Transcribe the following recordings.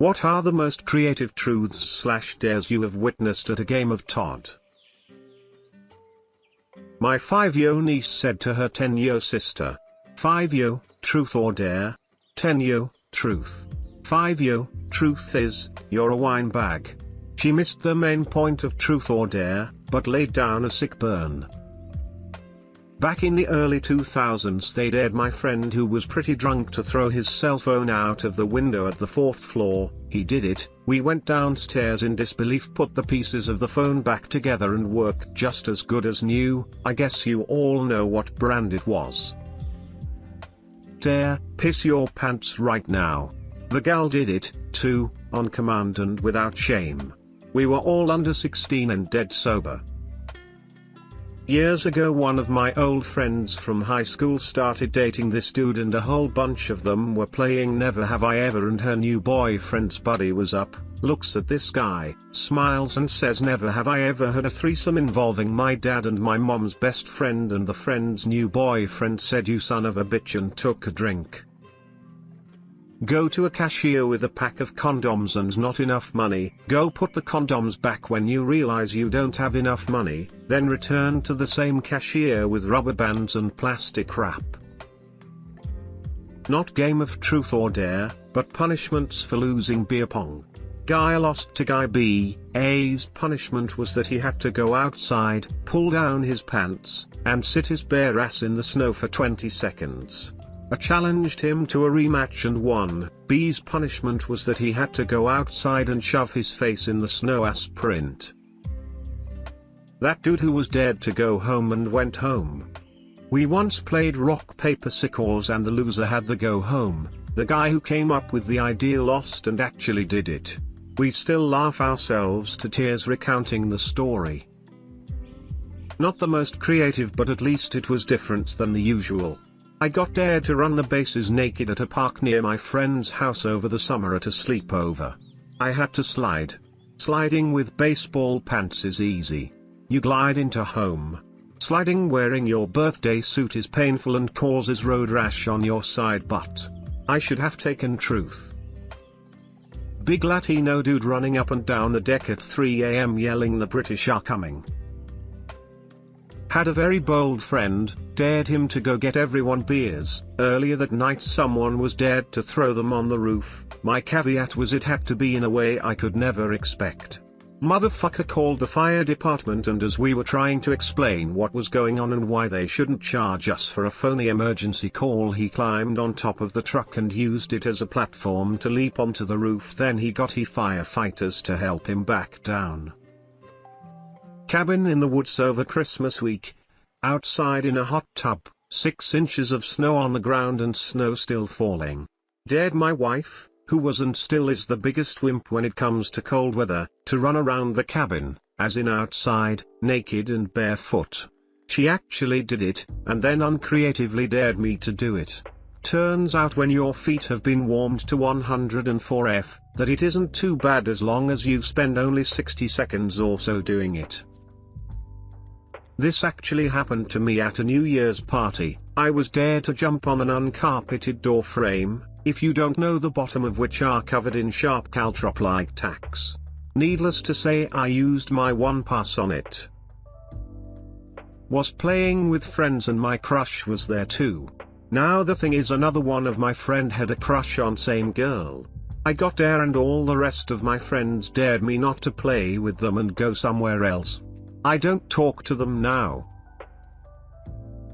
What are the most creative truths/dares you have witnessed at a game of Todd? My 5-year niece said to her 10-year sister, 5-year, truth or dare? 10-year, truth. 5-year, truth is, you're a wine bag. She missed the main point of truth or dare, but laid down a sick burn. Back in the early 2000s they dared my friend who was pretty drunk to throw his cell phone out of the window at the 4th floor. He did it, we went downstairs in disbelief, put the pieces of the phone back together and worked just as good as new. I guess you all know what brand it was. Dare, piss your pants right now. The gal did it, too, on command and without shame. We were all under 16 and dead sober. Years ago one of my old friends from high school started dating this dude and a whole bunch of them were playing Never Have I Ever, and her new boyfriend's buddy was up, looks at this guy, smiles and says, never have I ever had a threesome involving my dad and my mom's best friend, and the friend's new boyfriend said, you son of a bitch, and took a drink. Go to a cashier with a pack of condoms and not enough money, go put the condoms back when you realize you don't have enough money, then return to the same cashier with rubber bands and plastic wrap. Not game of truth or dare, but punishments for losing beer pong. Guy lost to guy B. A's punishment was that he had to go outside, pull down his pants, and sit his bare ass in the snow for 20 seconds. I challenged him to a rematch and won. B's punishment was that he had to go outside and shove his face in the snow as print. That dude who was dared to go home and went home. We once played rock paper scissors and the loser had the go home. The guy who came up with the idea lost and actually did it. We still laugh ourselves to tears recounting the story. Not the most creative, but at least it was different than the usual. I got dared to run the bases naked at a park near my friend's house over the summer at a sleepover. I had to slide. Sliding with baseball pants is easy. You glide into home. Sliding wearing your birthday suit is painful and causes road rash on your side butt. I should have taken truth. Big Latino dude running up and down the deck at 3 a.m. yelling the British are coming. Had a very bold friend, dared him to go get everyone beers. Earlier that night someone was dared to throw them on the roof. My caveat was it had to be in a way I could never expect. Motherfucker called the fire department, and as we were trying to explain what was going on and why they shouldn't charge us for a phony emergency call, he climbed on top of the truck and used it as a platform to leap onto the roof. Then he got firefighters to help him back down. Cabin in the woods over Christmas week. Outside in a hot tub, 6 inches of snow on the ground and snow still falling. Dared my wife, who was and still is the biggest wimp when it comes to cold weather, to run around the cabin, as in outside, naked and barefoot. She actually did it, and then uncreatively dared me to do it. Turns out when your feet have been warmed to 104°F, that it isn't too bad as long as you spend only 60 seconds or so doing it. This actually happened to me at a New Year's party. I was dared to jump on an uncarpeted door frame, if you don't know, the bottom of which are covered in sharp caltrop-like tacks. Needless to say, I used my one pass on it. Was playing with friends and my crush was there too. Now the thing is, another one of my friend had a crush on same girl. I got dare and all the rest of my friends dared me not to play with them and go somewhere else. I don't talk to them now.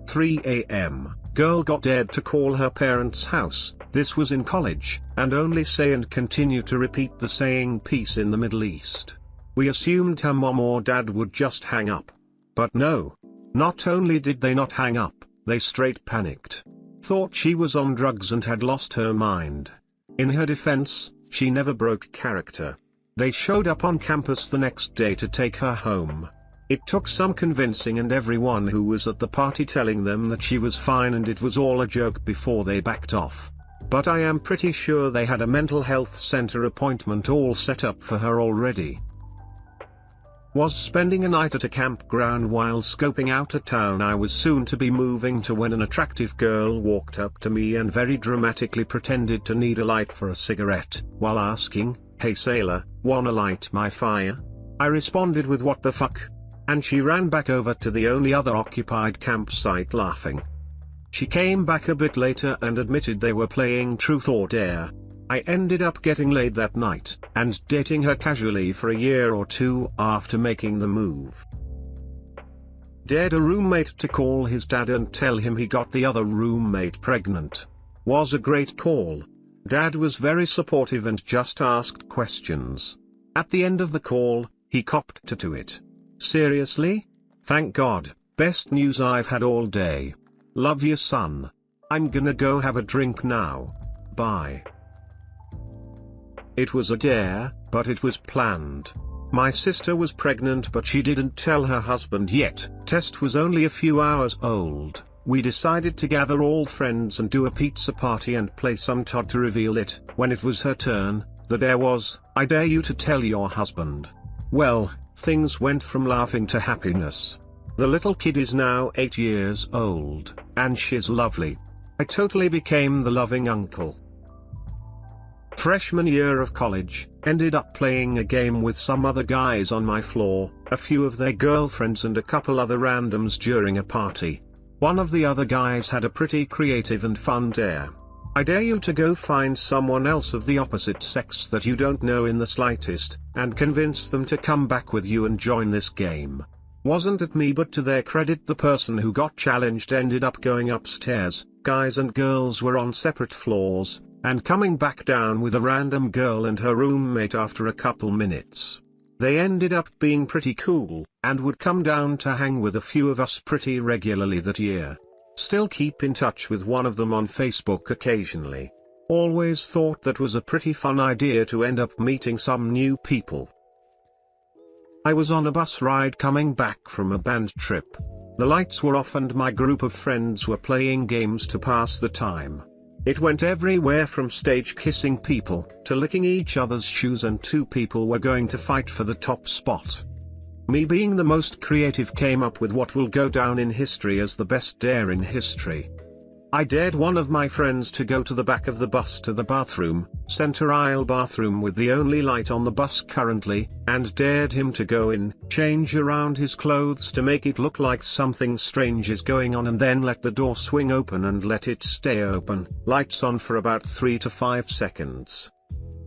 3 a.m. Girl got dared to call her parents' house. This was in college, and only say and continue to repeat the saying peace in the Middle East. We assumed her mom or dad would just hang up. But no. Not only did they not hang up, they straight panicked. Thought she was on drugs and had lost her mind. In her defense, she never broke character. They showed up on campus the next day to take her home. It took some convincing and everyone who was at the party telling them that she was fine and it was all a joke before they backed off. But I am pretty sure they had a mental health center appointment all set up for her already. Was spending a night at a campground while scoping out a town I was soon to be moving to when an attractive girl walked up to me and very dramatically pretended to need a light for a cigarette, while asking, "Hey sailor, wanna light my fire?" I responded with "What the fuck?" and she ran back over to the only other occupied campsite laughing. She came back a bit later and admitted they were playing Truth or Dare. I ended up getting laid that night, and dating her casually for a year or two after making the move. Dared a roommate to call his dad and tell him he got the other roommate pregnant. Was a great call. Dad was very supportive and just asked questions. At the end of the call, he copped to it. Seriously? Thank God, best news I've had all day. Love you son. I'm gonna go have a drink now. Bye. It was a dare, but it was planned. My sister was pregnant but she didn't tell her husband yet. Test was only a few hours old. We decided to gather all friends and do a pizza party and play some Todd to reveal it. When it was her turn, the dare was, "I dare you to tell your husband." Well, things went from laughing to happiness. The little kid is now 8 years old, and she's lovely. I totally became the loving uncle. Freshman year of college, ended up playing a game with some other guys on my floor, a few of their girlfriends and a couple other randoms during a party. One of the other guys had a pretty creative and fun dare. "I dare you to go find someone else of the opposite sex that you don't know in the slightest, and convince them to come back with you and join this game." Wasn't it me, but to their credit the person who got challenged ended up going upstairs. Guys and girls were on separate floors, and coming back down with a random girl and her roommate after a couple minutes. They ended up being pretty cool, and would come down to hang with a few of us pretty regularly that year. Still keep in touch with one of them on Facebook occasionally. Always thought that was a pretty fun idea to end up meeting some new people. I was on a bus ride coming back from a band trip. The lights were off and my group of friends were playing games to pass the time. It went everywhere from stage kissing people, to licking each other's shoes, and 2 people were going to fight for the top spot. Me being the most creative came up with what will go down in history as the best dare in history. I dared one of my friends to go to the back of the bus to the bathroom, center aisle bathroom with the only light on the bus currently, and dared him to go in, change around his clothes to make it look like something strange is going on, and then let the door swing open and let it stay open, lights on for about 3 to 5 seconds.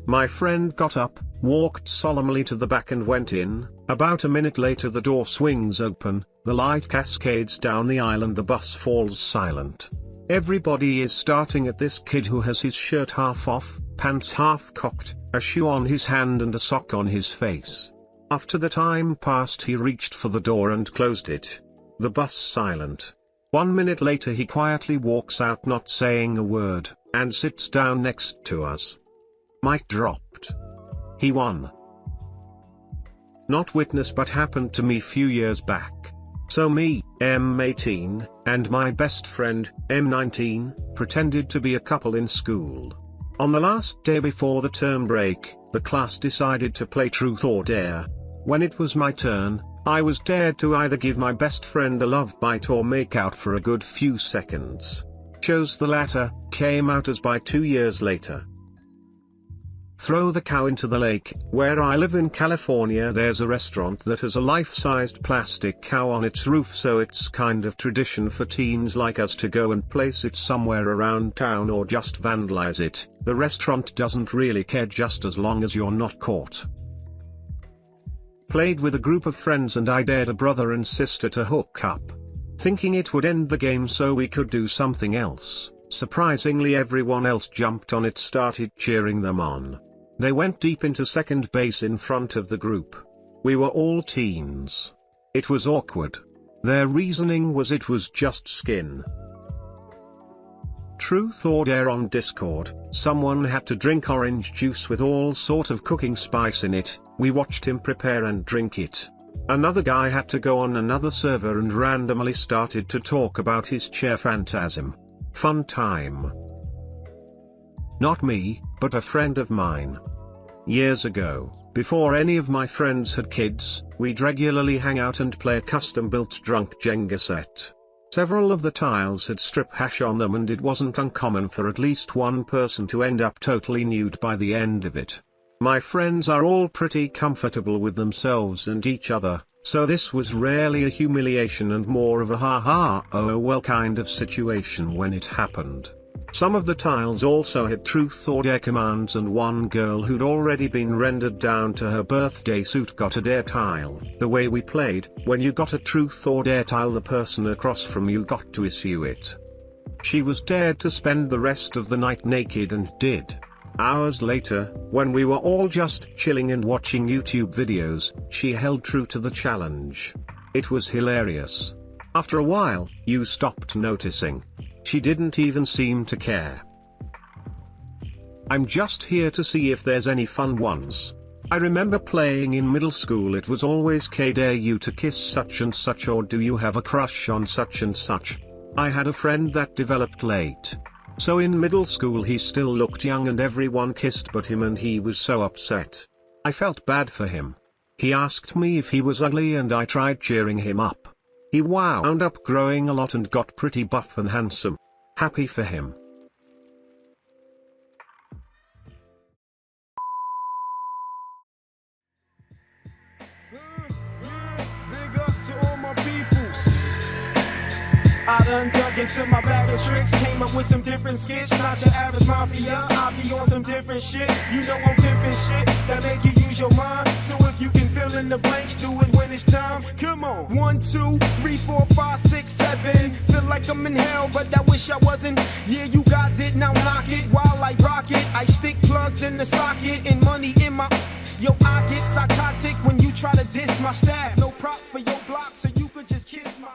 My friend got up, walked solemnly to the back and went in. About a minute later the door swings open, the light cascades down the aisle and the bus falls silent. Everybody is starting at this kid who has his shirt half off, pants half cocked, a shoe on his hand and a sock on his face. After the time passed he reached for the door and closed it. The bus silent. 1 minute later he quietly walks out not saying a word, and sits down next to us. Mic dropped. He won. Not witness but happened to me few years back. So me, M18, and my best friend, M19, pretended to be a couple in school. On the last day before the term break, the class decided to play Truth or Dare. When it was my turn, I was dared to either give my best friend a love bite or make out for a good few seconds. Chose the latter, came out as bi 2 years later. Throw the cow into the lake. Where I live in California there's a restaurant that has a life-sized plastic cow on its roof, so it's kind of tradition for teens like us to go and place it somewhere around town or just vandalize it. The restaurant doesn't really care just as long as you're not caught. Played with a group of friends and I dared a brother and sister to hook up. Thinking it would end the game so we could do something else. Surprisingly everyone else jumped on it, started cheering them on. They went deep into second base in front of the group. We were all teens. It was awkward. Their reasoning was it was just skin. Truth or Dare on Discord. Someone had to drink orange juice with all sort of cooking spice in it. We watched him prepare and drink it. Another guy had to go on another server and randomly started to talk about his chair phantasm. Fun time. Not me, but a friend of mine. Years ago. Before any of my friends had kids, we'd regularly hang out and play a custom-built drunk Jenga set. Several of the tiles had strip hash on them, and it wasn't uncommon for at least one person to end up totally nude by the end of it. My friends are all pretty comfortable with themselves and each other, so this was rarely a humiliation and more of a ha-ha oh well kind of situation when it happened. Some of the tiles also had truth or dare commands, and one girl who'd already been rendered down to her birthday suit got a dare tile. The way we played, when you got a truth or dare tile, the person across from you got to issue it. She was dared to spend the rest of the night naked, and did. Hours later, when we were all just chilling and watching YouTube videos, she held true to the challenge. It was hilarious. After a while, you stopped noticing. She didn't even seem to care. I'm just here to see if there's any fun ones. I remember playing in middle school. It was always dare you to kiss such and such, or do you have a crush on such and such. I had a friend that developed late. So in middle school he still looked young and everyone kissed but him, and he was so upset. I felt bad for him. He asked me if he was ugly and I tried cheering him up. He wound up growing a lot and got pretty buff and handsome. Happy for him. Big up to all my peoples. I done dug into my bag of tricks, came up with some different skits. Not your average mafia, I be on some different shit. You know I'm pimping shit that make you use your mind. So if you can fill in the blanks, do it when it's time. Come on. 1, 2, 3, 4, 5, 6, 7. Feel like I'm in hell, but I wish I wasn't. Yeah, you got it, now knock it while I rock it. I stick plugs in the socket and money in my. Yo, I get psychotic when you try to diss my staff. No props for your block, so you could just kiss my.